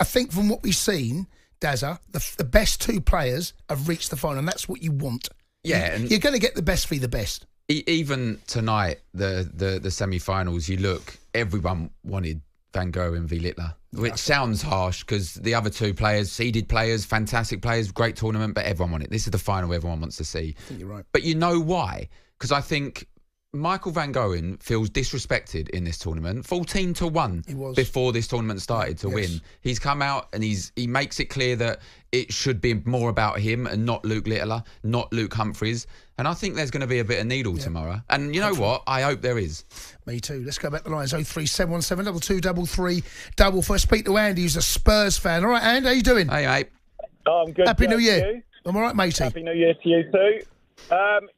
I think from what we've seen, Dazza, the best two players have reached the final, and that's what you want. Yeah, and you're going to get the best for the best. Even tonight, the semi-finals, you look, everyone wanted Van Gerwen v Littler, which sounds harsh because the other two players, seeded players, fantastic players, great tournament, but everyone wanted it. This is the final everyone wants to see. I think you're right. But you know why? Because I think Michael Van Gerwen feels disrespected in this tournament. 14-1 before this tournament started to win. He's come out and he makes it clear that it should be more about him and not Luke Littler, not Luke Humphreys. And I think there's going to be a bit of needle tomorrow. And you know what? I hope there is. Me too. Let's go back to the lines. 03717 2233 44. Speak to Andy, who's a Spurs fan. All right, Andy, how you doing? Hey, mate. Oh, I'm good. Happy New Year. You? I'm all right, matey. Happy New Year to you too.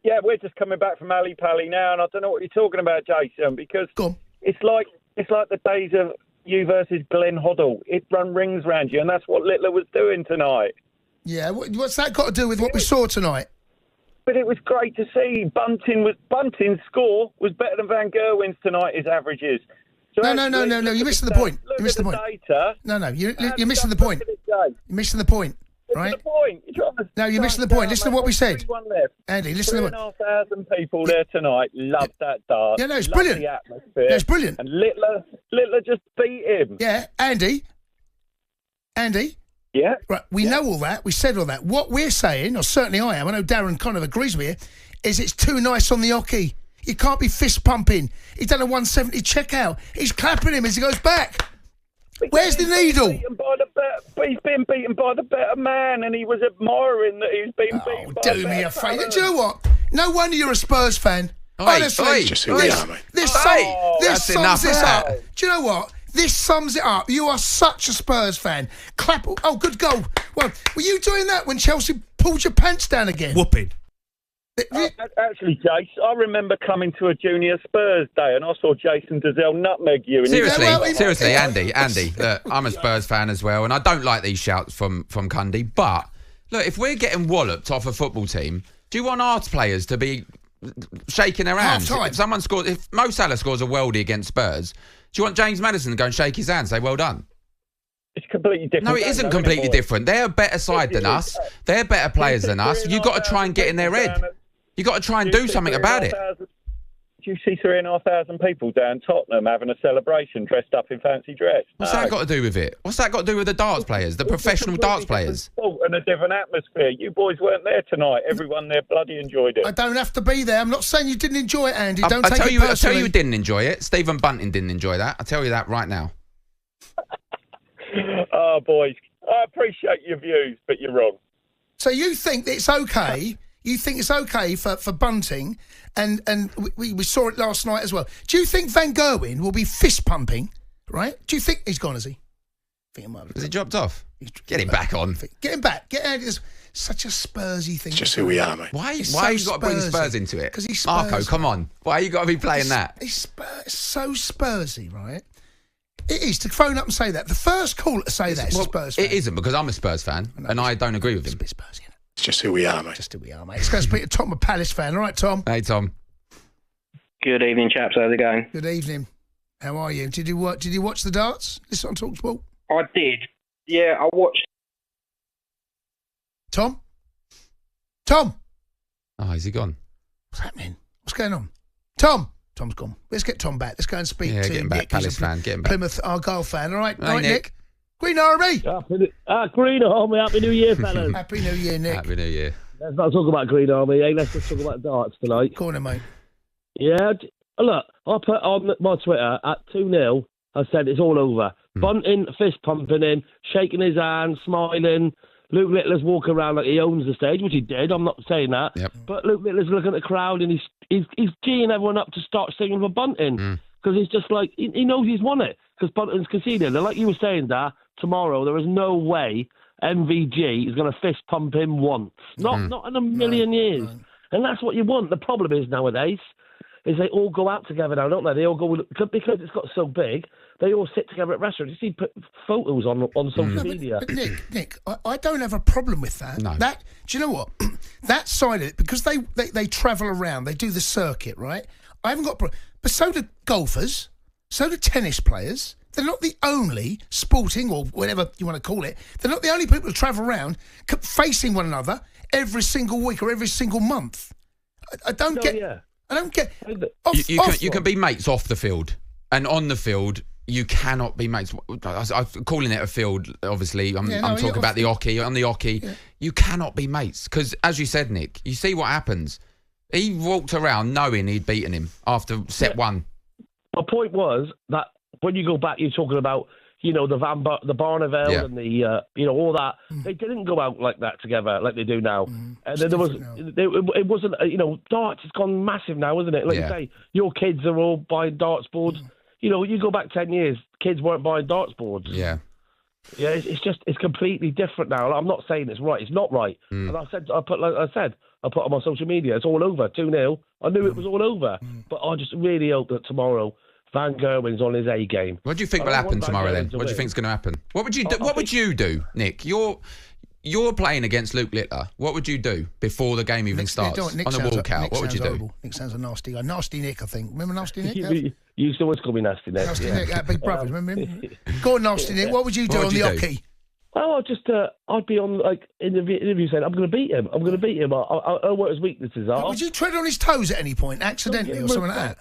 Yeah, we're just coming back from Ali Pally now, and I don't know what you're talking about, Jason, because it's like the days of you versus Glenn Hoddle. It run rings round you, and that's what Littler was doing tonight. Yeah, what's that got to do with what we saw tonight? But it was great to see. Bunting's score was better than Van Gerwen's tonight, his averages. So No. You're missing the point. You're missing the point. No, you're missing the point. You're missing the point. Right? No, you're missing the point. Listen to what we said. Andy, listen to what... 3,500 people there tonight loved that dart. Yeah, no, it's brilliant. The atmosphere. No, it's brilliant. And Littler just beat him. Yeah, Andy. Yeah. Right, we know all that. We said all that. What we're saying, or certainly I am, I know Darren kind of agrees with you, is it's too nice on the hockey. You can't be fist pumping. He's done a 170 checkout. He's clapping him as he goes back. Where's the needle? He's been beaten by the better man, and he was admiring that he was being beaten by the better man. Do me a favour. Do you know what? No wonder you're a Spurs fan. Honestly, just who we are, mate. This sums this up. Do you know what? This sums it up. You are such a Spurs fan. Clap. Oh, good goal. Well, were you doing that when Chelsea pulled your pants down again? Whooping. Actually, Jace, I remember coming to a junior Spurs day and I saw Jason Dazelle nutmeg you. And Seriously, Andy, look, I'm a Spurs fan as well, and I don't like these shouts from Cundy, but look, if we're getting walloped off a football team, do you want our players to be shaking their hands? If Mo Salah scores a worldie against Spurs, do you want James Maddison to go and shake his hand and say, well done? It's completely different. No, it isn't completely different. They're a better side than us. They're better players than us. You've got to try and get in their head. You've got to try and do something about it. Do you see 3,500 people down Tottenham having a celebration dressed up in fancy dress? What's that got to do with it? What's that got to do with the darts players, the professional darts players? And a different atmosphere. You boys weren't there tonight. Everyone there bloody enjoyed it. I don't have to be there. I'm not saying you didn't enjoy it, Andy. Don't take it personally. I tell you who didn't enjoy it. Stephen Bunting didn't enjoy that. I'll tell you that right now. Oh, boys. I appreciate your views, but you're wrong. So you think it's okay... You think it's okay for Bunting, and we saw it last night as well. Do you think Van Gerwen will be fist pumping, right? Do you think he's gone, has he? Has he dropped off? Get him back on. Get him back. Get Andy. It's such a Spursy thing. It's just who we are, mate. Why you got to bring Spurs into it? Because he's Marco, Spursy. come on. Why you got to be playing that? It's so Spursy, right? It is, to phone up and say that. The first call to say that is a Spurs fan. It isn't, because I'm a Spurs fan, and I don't agree with him. It's a bit Spursy. It's just who we are, mate. Just who we are, mate. Let's go speak to Tom, a Palace fan. All right, Tom? Hey, Tom. Good evening, chaps. How's it going? Good evening. How are you? Did you watch the darts? This on talkSPORT? I did. Yeah, I watched. Tom? Oh, is he gone? What's happening? What's going on? Tom? Tom's gone. Let's get Tom back. Let's go and speak to get him back. Nick. Palace fan. Get him back. Plymouth Argyle fan. All right, Hey, Nick. Green Army. Green Army, Happy New Year, fellas. Happy New Year, Nick. Happy New Year. Let's not talk about Green Army, eh? Let's just talk about darts tonight. Corner, mate. Yeah, look, I put on my Twitter at 2-0, I said it's all over. Bunting, fist pumping him, shaking his hand, smiling. Luke Littler's walking around like he owns the stage, which he did, I'm not saying that. Yep. But Luke Littler's looking at the crowd and he's geeing everyone up to start singing for Bunting. Because he's just like, he knows he's won it. Because Bunting's conceded. And like you were saying, Dar, tomorrow there is no way MVG is going to fist pump him once. Not in a million years. No. And that's what you want. The problem is nowadays is they all go out together now, don't they? They all go, because it's got so big, they all sit together at restaurants. You see photos on social media. But Nick, I don't have a problem with that. No. Do you know what? That side of it, because they travel around, they do the circuit, right? I haven't got a problem. But so do golfers, so do tennis players, they're not the only sporting or whatever you want to call it. They're not the only people who travel around facing one another every single week or every single month. I don't get. You can be mates off the field, and on the field you cannot be mates. I'm calling it a field. Obviously, I'm talking about the hockey. On the hockey, you cannot be mates because, as you said, Nick, you see what happens. He walked around knowing he'd beaten him after set one. My point was that when you go back, you're talking about, the Barneveld and the, all that. They didn't go out like that together like they do now. And then it wasn't, darts has gone massive now, isn't it? Like you say, your kids are all buying darts boards. You go back 10 years, kids weren't buying darts boards. Yeah. Yeah, it's completely different now. I'm not saying it's right. It's not right. And I put on my social media, it's all over. 2-0. I knew it was all over. But I just really hope that tomorrow Van Gerwen's on his A game. What do you think will happen tomorrow then? What do you think's going to happen? What would you do? What would you do, Nick? You're playing against Luke Littler. What would you do before the game even starts? On the walkout, what would you do? Nick sounds a nasty guy. Nasty Nick, I think. Remember Nasty Nick? You used to always call me Nasty Nick. Nasty Nick, our big brothers, remember him? Go on, Nasty Nick. What would you do on the hockey? Oh, I'd be on, in the interview saying, I'm going to beat him. I know what his weaknesses are. Would you tread on his toes at any point, accidentally or something like that?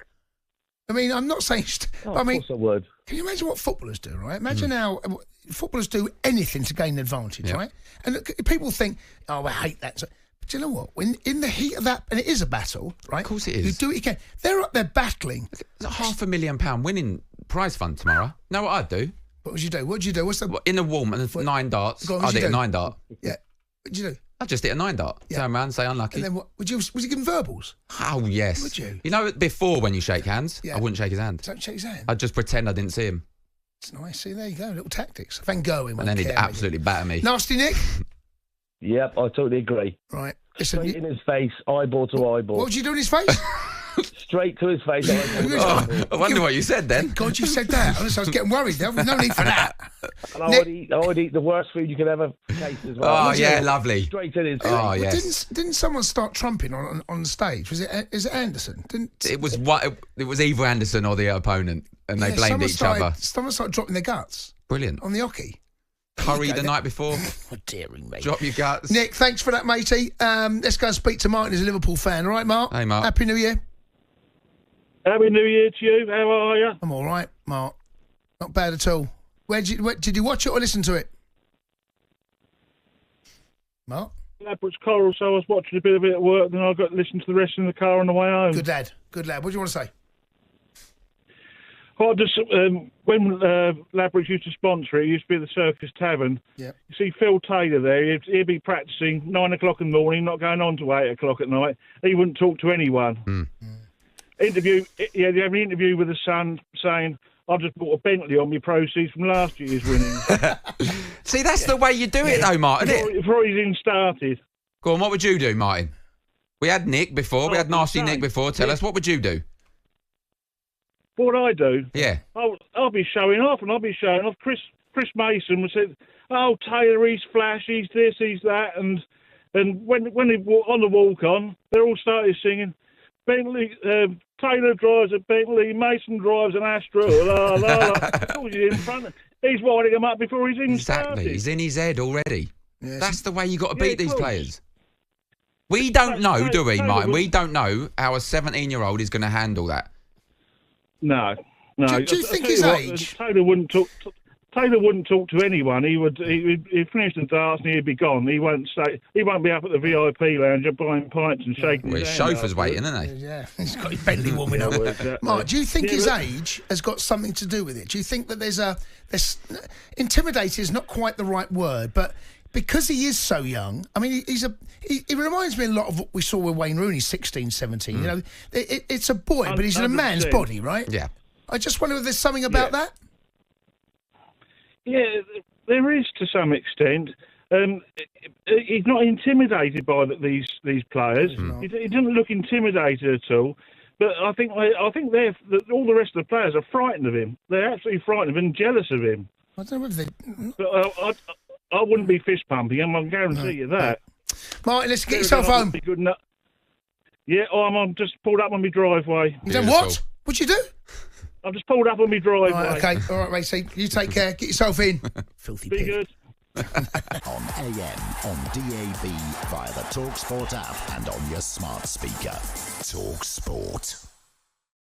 I mean, I'm not saying... Of course I would. Can you imagine what footballers do, right? Imagine how footballers do anything to gain an advantage, right? And look, people think, I hate that. But you know what? When in the heat of that, and it is a battle, right? Of course it is. You do what you can. They're up there battling. There's a £500,000 winning prize fund tomorrow. Know what I'd do? What would you do? What would you do? What's the... In the warm and 9 darts. I'd hit a 9 dart. Yeah. What would you do? I'd just hit a 9 dart. Turn around and say unlucky. And then what? Would you give him verbals? Oh, yes. Would you? You know, before when you shake hands, I wouldn't shake his hand. Don't shake his hand? I'd just pretend I didn't see him. It's nice. See, there you go. Little tactics. Van Gerwen. And then he'd absolutely batter me. Nasty Nick? Yep, I totally agree. Right. Straight in his face, eyeball to eyeball. What would you do in his face? Straight to his face. I wonder what you said then. Thank God you said that. Honestly, I was getting worried. There was no need for that. And I would eat the worst food you could ever taste as well. Oh, yeah, lovely. Straight in his face. Oh, yes. Didn't someone start trumping on stage? Is it Anderson? It was either Anderson or the opponent, and they blamed each other. Someone started dropping their guts. Brilliant. On the hockey. Curry the night before. Daring, mate. Drop your guts. Nick, thanks for that, matey. Let's go and speak to Martin, who's a Liverpool fan. All right, Mark? Hey, Mark. Happy New Year. Happy New Year to you. How are you? I'm all right, Mark. Not bad at all. Did you watch it or listen to it? Mark? Ladbroke's Coral, so I was watching a bit of it at work, then I got to listen to the rest in the car on the way home. Good lad. Good lad. What do you want to say? Well, just when Ladbroke's used to sponsor it used to be the Circus Tavern. Yeah. You see Phil Taylor there, he'd be practising 9 o'clock in the morning, not going on to 8 o'clock at night. He wouldn't talk to anyone. They'd have an interview with the Sun saying, I've just bought a Bentley on my proceeds from last year's winnings. See, that's the way you do it, though, Martin. Before he's even started. Go on, what would you do, Martin? We had Nick before. We had Nasty Nick before. Tell us, what would you do? What would I do? Yeah. I'll be showing off, and I'll be showing off. Chris Mason would say, oh, Taylor, he's flash, he's this, he's that. And when they on the walk-on, they all started singing, Bentley, Taylor drives a Bentley, Mason drives an Astra, la, la, la. He's in front. He's winding him up before he's even started. He's in his head already. Yes. That's the way you got to beat these players. We don't know, do we, Martin? We don't know how a 17-year-old is going to handle that. No. Do you think his age? Taylor wouldn't talk to anyone. He'd finish the darts and he'd be gone. He won't be up at the VIP lounge buying pints and shaking. Well, his chauffeur's waiting, isn't he? Yeah, he's got his Bentley warming up. Mark, do you think his age has got something to do with it? Do you think that there's intimidated is not quite the right word, but because he is so young, I mean, he reminds me a lot of what we saw with Wayne Rooney, 16, 17. You know, it's a boy, but he's in a man's body, right? Yeah. I just wonder if there's something about that. Yeah, there is to some extent. He's not intimidated by these players. He doesn't look intimidated at all. But I think all the rest of the players are frightened of him. They're absolutely frightened of him and jealous of him. I don't know if they. But I wouldn't be fist pumping him. I guarantee you that. Martin, let's get yourself home. Good enough. Yeah, I'm just pulled up on my driveway. You done what? What'd you do? I've just pulled up on my driveway. Right, okay, all right, Racy. You take care. Get yourself in. Filthy Be pig. good. On AM, on DAB, via the talkSPORT app and on your smart speaker. talkSPORT.